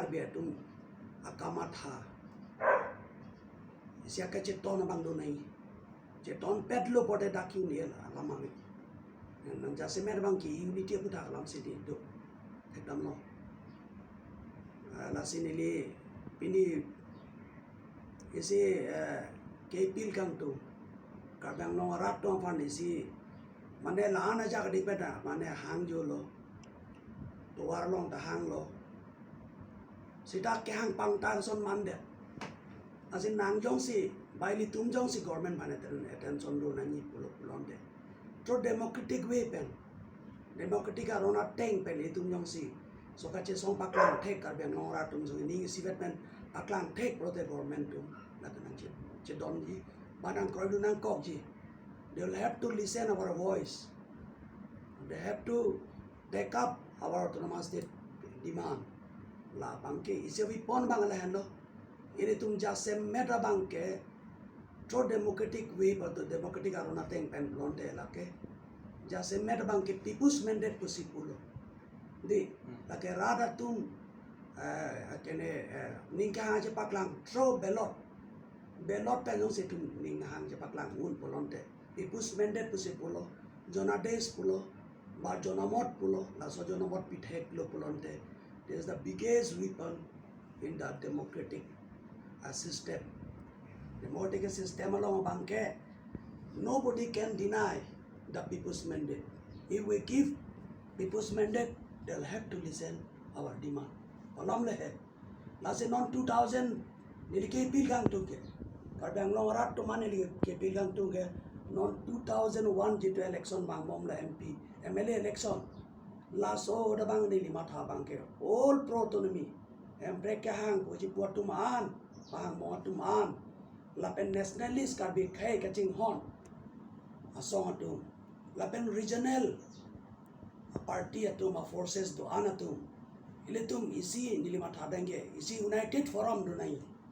karbi tum akamatha siaka ceton bang do nai ceton pedlo pode daking ni lama ni nang jase mer bang ki unity puta lam sidi do ekdam no la sinili pini isi kepil kang tu kabang no rat to fan isi mane lana jak di peda mane hang jo lo to war long ta hang lo sida ke hang pang tan son mande asin nang jong si baili tum jong si government mane ten attention do na ni pulo pulonde to democratic way pen democratic arona teng pen itum jong si so ka che song paklang thek kar bang no rat tum so ni si vet pen paklang thek pro the government tum na tan che don ji badang kroi du nang kok ji they will have to listen our voice they have to take up our autonomous state demand la bangke ise wi pon bang la hando ini tum jase meta bangke tro democratic way but the democratic arona teng pen blonde la ke jase meta bangke people's mandate pusipulo di la ke rada tum kene ningka je paklang tro belot pe jong se tum ning hang je paklang un polonte people's mandate pusipulo jona days pulo ba jona mot pulo la so jona mot pithek lo polonte this is the biggest weapon in the democratic system democratic system along bangke nobody can deny the people's mandate if we give people's mandate they'll have to listen our demand alam le hai la se non 2000 nilike pilgang tu ke kadang long rat to mane li ke pilgang tu ke non 2001 jitu election bang mom la mp mla election la so da bang ni lima tha bang ke all pro autonomy em break ke hang ko ji puat tu man bang mo tu man la pen nationalist ka bi khai ka ching hon asong tu la pen regional party atum forces do anatum ile tum isi ni lima tha denge isi united forum do nai